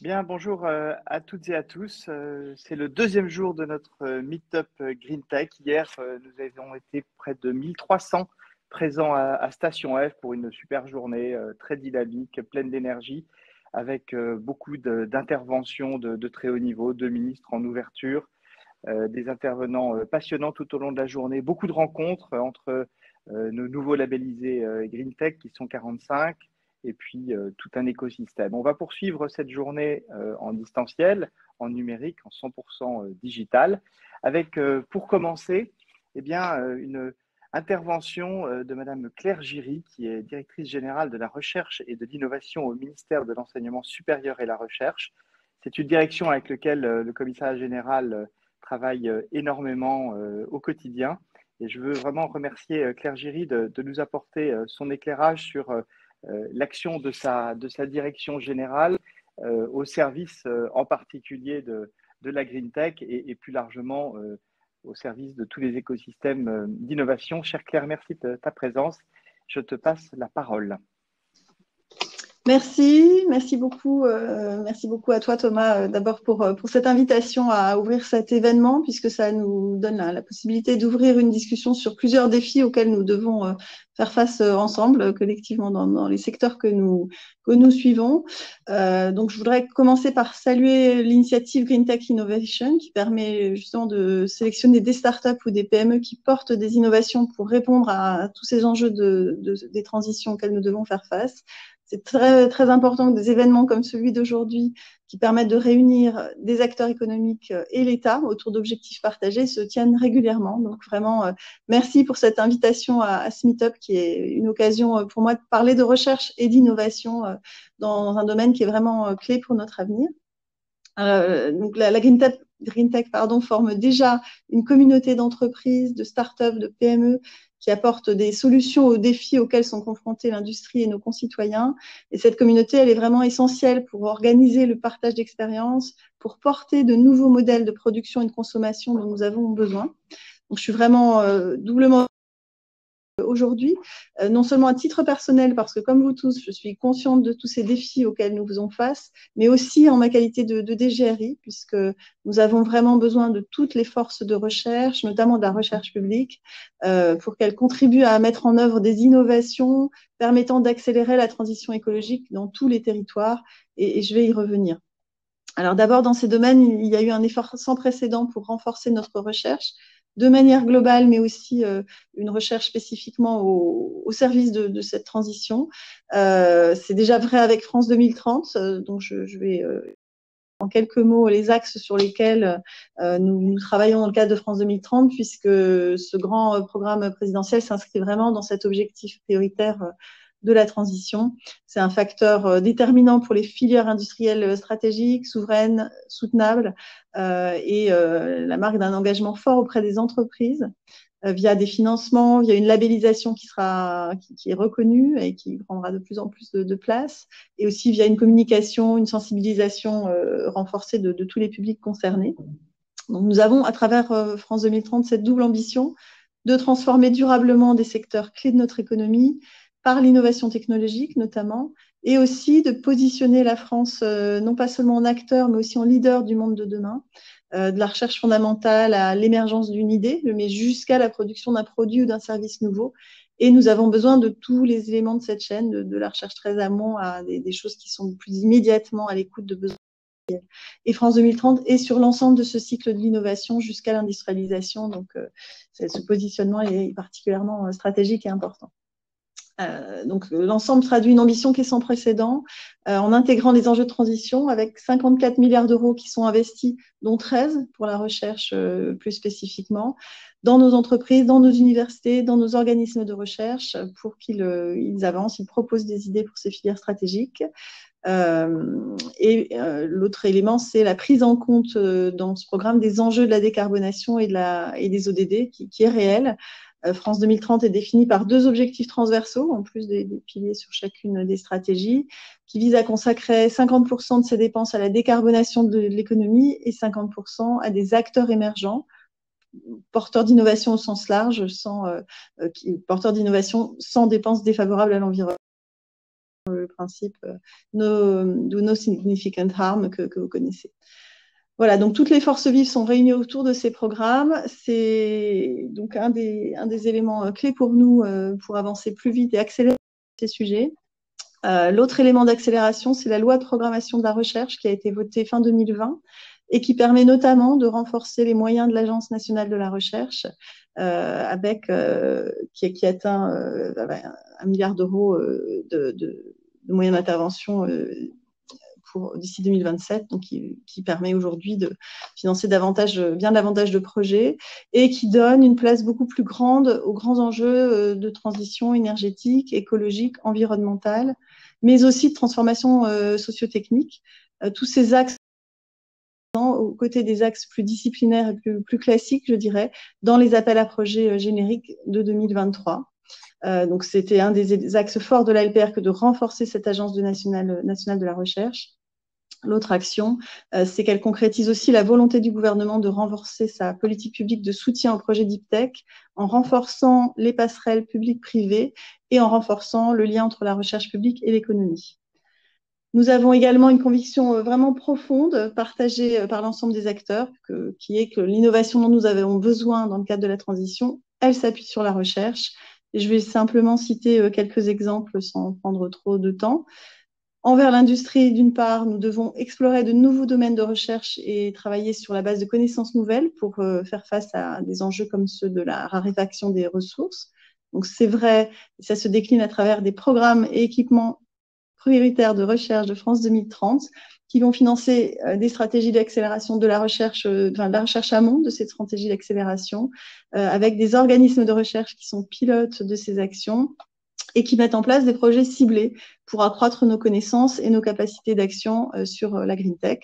Bien, bonjour à toutes et à tous. C'est le deuxième jour de notre Meetup Green Tech. Hier, nous avions été près de 1300 présents à Station F pour une super journée très dynamique, pleine d'énergie, avec beaucoup d'interventions de très haut niveau, de ministres en ouverture, des intervenants passionnants tout au long de la journée, beaucoup de rencontres entre nos nouveaux labellisés Green Tech qui sont 45 et puis tout un écosystème. On va poursuivre cette journée en distanciel, en numérique, en 100% digital, avec pour commencer eh bien, une intervention de Madame Claire Giry, qui est directrice générale de la recherche et de l'innovation au ministère de l'Enseignement supérieur et la recherche. C'est une direction avec laquelle le commissariat général travaille énormément au quotidien. Et je veux vraiment remercier Claire Giry de nous apporter son éclairage sur l'action de sa direction générale au service en particulier de la Green Tech et plus largement au service de tous les écosystèmes d'innovation. Chère Claire, merci de ta présence. Je te passe la parole. Merci beaucoup à toi Thomas d'abord pour cette invitation à ouvrir cet événement puisque ça nous donne la possibilité d'ouvrir une discussion sur plusieurs défis auxquels nous devons faire face ensemble collectivement dans les secteurs que nous suivons. Donc je voudrais commencer par saluer l'initiative Green Tech Innovation qui permet justement de sélectionner des startups ou des PME qui portent des innovations pour répondre à tous ces enjeux des transitions auxquelles nous devons faire face. C'est très important que des événements comme celui d'aujourd'hui, qui permettent de réunir des acteurs économiques et l'État autour d'objectifs partagés, se tiennent régulièrement. Donc vraiment, merci pour cette invitation à ce meet-up qui est une occasion pour moi de parler de recherche et d'innovation dans un domaine qui est vraiment clé pour notre avenir. Donc la Green Tech forme déjà une communauté d'entreprises, de start-up, de PME qui apportent des solutions aux défis auxquels sont confrontés l'industrie et nos concitoyens. Et cette communauté, elle est vraiment essentielle pour organiser le partage d'expériences, pour porter de nouveaux modèles de production et de consommation dont nous avons besoin. Donc je suis vraiment doublement aujourd'hui, non seulement à titre personnel, parce que comme vous tous, je suis consciente de tous ces défis auxquels nous faisons face, mais aussi en ma qualité de DGRI, puisque nous avons vraiment besoin de toutes les forces de recherche, notamment de la recherche publique, pour qu'elles contribuent à mettre en œuvre des innovations permettant d'accélérer la transition écologique dans tous les territoires, et je vais y revenir. Alors d'abord, dans ces domaines, il y a eu un effort sans précédent pour renforcer notre recherche, de manière globale, mais aussi une recherche spécifiquement au service de cette transition. C'est déjà vrai avec France 2030, donc je vais en quelques mots les axes sur lesquels nous travaillons dans le cadre de France 2030, puisque ce grand programme présidentiel s'inscrit vraiment dans cet objectif prioritaire de la transition. C'est un facteur déterminant pour les filières industrielles stratégiques, souveraines, soutenables et la marque d'un engagement fort auprès des entreprises via des financements, via une labellisation qui est reconnue et qui prendra de plus en plus de place, et aussi via une communication, une sensibilisation renforcée de tous les publics concernés. Donc nous avons à travers France 2030 cette double ambition de transformer durablement des secteurs clés de notre économie par l'innovation technologique notamment, et aussi de positionner la France non pas seulement en acteur, mais aussi en leader du monde de demain, de la recherche fondamentale à l'émergence d'une idée, mais jusqu'à la production d'un produit ou d'un service nouveau. Et nous avons besoin de tous les éléments de cette chaîne, de la recherche très amont à des choses qui sont plus immédiatement à l'écoute de besoins. Et France 2030 est sur l'ensemble de ce cycle de l'innovation jusqu'à l'industrialisation. Donc, ce positionnement est particulièrement stratégique et important. Donc l'ensemble traduit une ambition qui est sans précédent en intégrant les enjeux de transition avec 54 milliards d'euros qui sont investis, dont 13 pour la recherche plus spécifiquement, dans nos entreprises, dans nos universités, dans nos organismes de recherche pour qu'ils avancent, ils proposent des idées pour ces filières stratégiques. L'autre élément, c'est la prise en compte dans ce programme des enjeux de la décarbonation et des ODD qui est réelle. France 2030 est définie par 2 objectifs transversaux, en plus des piliers sur chacune des stratégies, qui visent à consacrer 50% de ces dépenses à la décarbonation de l'économie et 50% à des acteurs émergents, porteurs d'innovation au sens large, porteurs d'innovation sans dépenses défavorables à l'environnement. principe do no significant harm que vous connaissez. Voilà, donc toutes les forces vives sont réunies autour de ces programmes. C'est donc un des éléments clés pour nous pour avancer plus vite et accélérer ces sujets. L'autre élément d'accélération, c'est la loi de programmation de la recherche qui a été votée fin 2020 et qui permet notamment de renforcer les moyens de l'Agence nationale de la recherche qui atteint 1 milliard d'euros de moyens d'intervention d'ici 2027, donc qui permet aujourd'hui de financer bien davantage de projets et qui donne une place beaucoup plus grande aux grands enjeux de transition énergétique, écologique, environnementale, mais aussi de transformation socio-technique. Tous ces axes aux côtés des axes plus disciplinaires et plus classiques, je dirais, dans les appels à projets génériques de 2023. Donc, c'était un des axes forts de la LPR que de renforcer cette agence nationale de la recherche. L'autre action, c'est qu'elle concrétise aussi la volonté du gouvernement de renforcer sa politique publique de soutien aux projets Deep Tech en renforçant les passerelles publiques-privées et en renforçant le lien entre la recherche publique et l'économie. Nous avons également une conviction vraiment profonde, partagée par l'ensemble des acteurs, qui est que l'innovation dont nous avons besoin dans le cadre de la transition, elle s'appuie sur la recherche. Et je vais simplement citer quelques exemples sans prendre trop de temps. Envers l'industrie, d'une part, nous devons explorer de nouveaux domaines de recherche et travailler sur la base de connaissances nouvelles pour faire face à des enjeux comme ceux de la raréfaction des ressources. Donc, c'est vrai, ça se décline à travers des programmes et équipements prioritaires de recherche de France 2030 qui vont financer des stratégies d'accélération de la recherche, de la recherche amont de ces stratégies d'accélération, avec des organismes de recherche qui sont pilotes de ces actions et qui mettent en place des projets ciblés pour accroître nos connaissances et nos capacités d'action sur la green tech.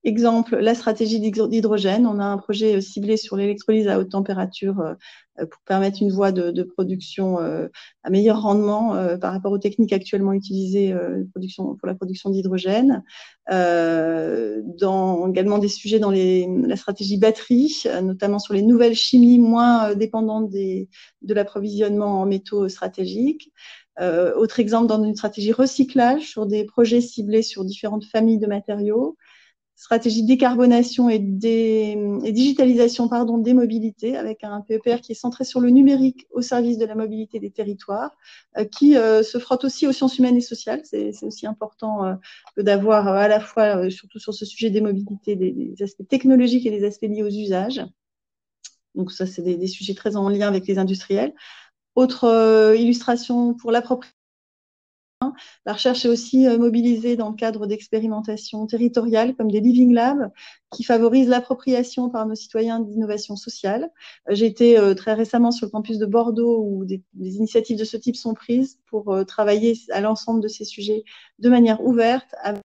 Exemple, la stratégie d'hydrogène. On a un projet ciblé sur l'électrolyse à haute température pour permettre une voie de production à meilleur rendement par rapport aux techniques actuellement utilisées pour la production d'hydrogène. Également des sujets dans la stratégie batterie, notamment sur les nouvelles chimies moins dépendantes de l'approvisionnement en métaux stratégiques. Autre exemple, dans une stratégie recyclage sur des projets ciblés sur différentes familles de matériaux. Stratégie de décarbonation et digitalisation des mobilités, avec un PEPR qui est centré sur le numérique au service de la mobilité des territoires, qui se frotte aussi aux sciences humaines et sociales. C'est aussi important d'avoir à la fois, surtout sur ce sujet des mobilités, des aspects technologiques et des aspects liés aux usages. Donc ça, c'est des sujets très en lien avec les industriels. Autre illustration pour l'appropriation. La recherche est aussi mobilisée dans le cadre d'expérimentations territoriales comme des Living Labs qui favorisent l'appropriation par nos citoyens d'innovations sociales. J'ai été très récemment sur le campus de Bordeaux où des initiatives de ce type sont prises pour travailler à l'ensemble de ces sujets de manière ouverte, avec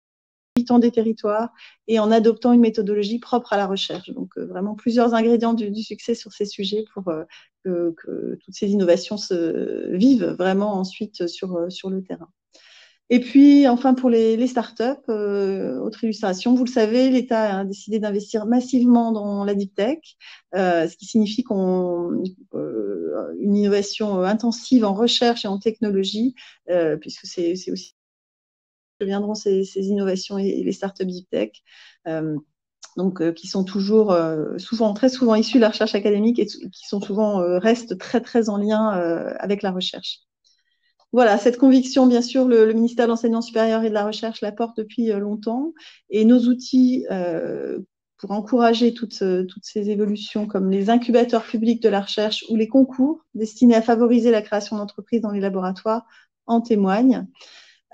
habitants des territoires et en adoptant une méthodologie propre à la recherche. Donc vraiment plusieurs ingrédients du succès sur ces sujets pour que toutes ces innovations se vivent vraiment ensuite sur le terrain. Et puis, enfin, pour les startups, autre illustration, vous le savez, l'État a décidé d'investir massivement dans la deep tech, ce qui signifie une innovation intensive en recherche et en technologie, puisque c'est aussi que viendront ces innovations et les startups deep tech. Qui sont toujours très souvent issus de la recherche académique et qui sont souvent restent très très en lien avec la recherche. Voilà, cette conviction, bien sûr, le ministère de l'Enseignement supérieur et de la Recherche la porte depuis longtemps. Et nos outils pour encourager toutes ces évolutions, comme les incubateurs publics de la recherche ou les concours destinés à favoriser la création d'entreprises dans les laboratoires, en témoignent.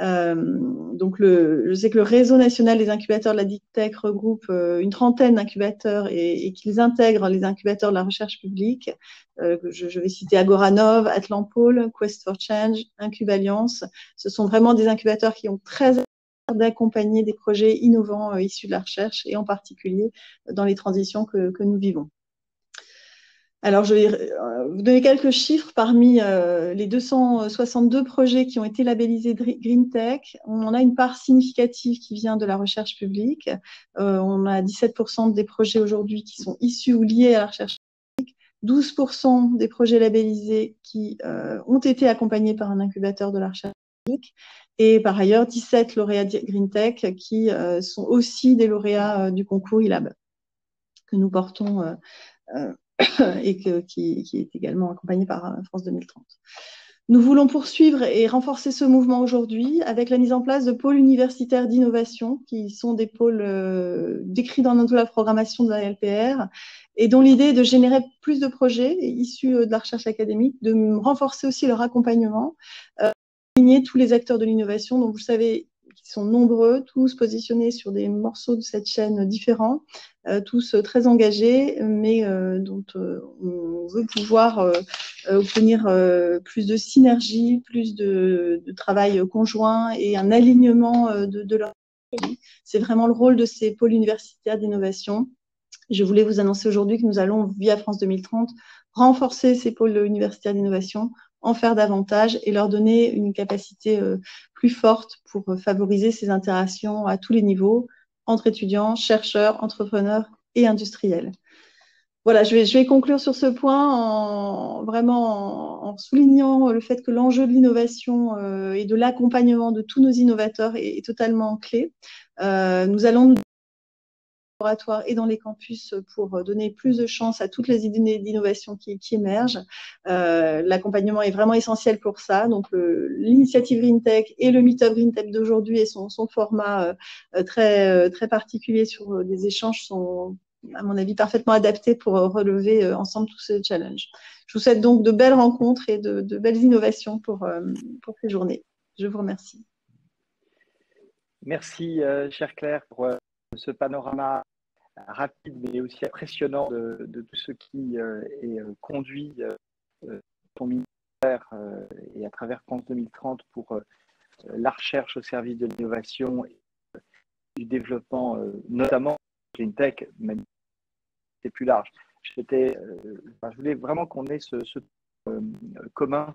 Je sais que le réseau national des incubateurs de la Deep Tech regroupe une trentaine d'incubateurs et qu'ils intègrent les incubateurs de la recherche publique. Je vais citer Agoranov, Atlampol, Quest for Change, Incubaliance. Ce sont vraiment des incubateurs qui ont très d'accompagner des projets innovants issus de la recherche et en particulier dans les transitions que nous vivons. Alors, je vais vous donner quelques chiffres parmi les 262 projets qui ont été labellisés Green Tech. On a une part significative qui vient de la recherche publique. On a 17% des projets aujourd'hui qui sont issus ou liés à la recherche publique, 12% des projets labellisés qui ont été accompagnés par un incubateur de la recherche publique et par ailleurs 17 lauréats GreenTech qui sont aussi des lauréats du concours ILAB que nous portons et qui est également accompagné par France 2030. Nous voulons poursuivre et renforcer ce mouvement aujourd'hui avec la mise en place de pôles universitaires d'innovation qui sont des pôles décrits dans la programmation de la LPR et dont l'idée est de générer plus de projets issus de la recherche académique, de renforcer aussi leur accompagnement, aligner tous les acteurs de l'innovation. Donc, vous savez, qui sont nombreux, tous positionnés sur des morceaux de cette chaîne différents, tous très engagés, mais dont on veut pouvoir obtenir plus de synergie, plus de travail conjoint et un alignement de leur produit. C'est vraiment le rôle de ces pôles universitaires d'innovation. Je voulais vous annoncer aujourd'hui que nous allons, via France 2030, renforcer ces pôles universitaires d'innovation, en faire davantage et leur donner une capacité plus forte pour favoriser ces interactions à tous les niveaux, entre étudiants, chercheurs, entrepreneurs et industriels. Voilà, je vais conclure sur ce point en soulignant le fait que l'enjeu de l'innovation et de l'accompagnement de tous nos innovateurs est totalement clé. Nous allons nous laboratoires et dans les campus pour donner plus de chance à toutes les idées d'innovation qui émergent. L'accompagnement est vraiment essentiel pour ça. Donc, l'initiative GreenTech et le Meetup GreenTech d'aujourd'hui et son format très particulier sur des échanges sont, à mon avis, parfaitement adaptés pour relever ensemble tous ces challenges. Je vous souhaite donc de belles rencontres et de belles innovations pour ces journées. Je vous remercie. Merci, chère Claire, pour ce panorama rapide mais aussi impressionnant de tout ce qui est conduit ton ministère et à travers France 2030 pour la recherche au service de l'innovation et du développement, notamment GreenTech, même si c'est plus large. Je voulais vraiment qu'on ait ce commun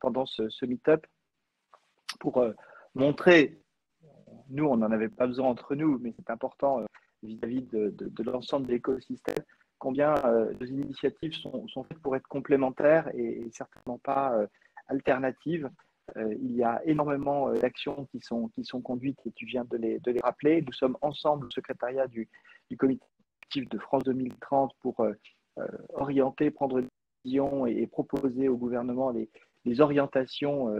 pendant ce meet-up pour montrer, nous on n'en avait pas besoin entre nous, mais c'est important vis-à-vis de l'ensemble de l'écosystème, combien nos initiatives sont faites pour être complémentaires et certainement pas alternatives. Il y a énormément d'actions qui sont conduites et tu viens de les rappeler. Nous sommes ensemble au secrétariat du comité de France 2030 pour orienter, prendre des décisions et proposer au gouvernement les orientations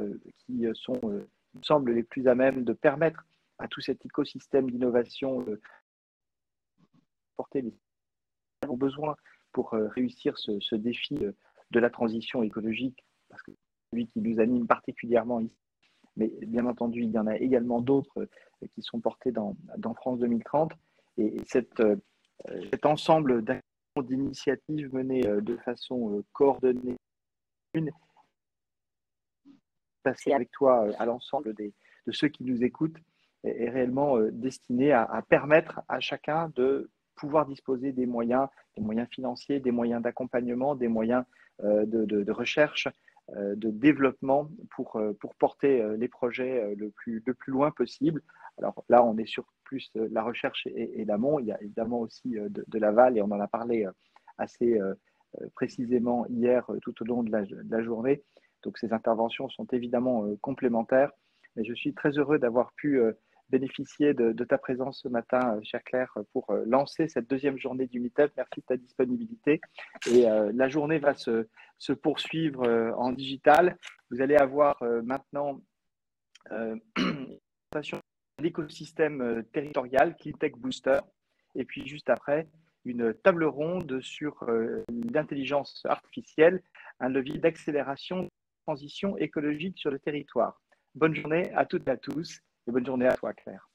qui sont, il me semble, les plus à même de permettre à tout cet écosystème d'innovation porter les ont besoin pour réussir ce défi de la transition écologique, parce que c'est celui qui nous anime particulièrement ici. Mais bien entendu, il y en a également d'autres qui sont portés dans France 2030. Et cet ensemble d'actions, d'initiatives menées de façon coordonnée, passer avec toi à l'ensemble de ceux qui nous écoutent, est réellement destiné à permettre à chacun de pouvoir disposer des moyens financiers, des moyens d'accompagnement, des moyens de recherche, de développement pour porter les projets le plus loin possible. Alors là, on est sur plus la recherche et l'amont. Il y a évidemment aussi de l'aval et on en a parlé assez précisément hier tout au long de la journée. Donc ces interventions sont évidemment complémentaires. Mais je suis très heureux d'avoir pu bénéficier de ta présence ce matin, chère Claire, pour lancer cette deuxième journée du Meetup. Merci de ta disponibilité. Et la journée va se poursuivre en digital. Vous allez avoir maintenant une présentation de l'écosystème territorial, CleanTech Booster. Et puis juste après, une table ronde sur l'intelligence artificielle, un levier d'accélération de la transition écologique sur le territoire. Bonne journée à toutes et à tous et bonne journée à toi, Claire.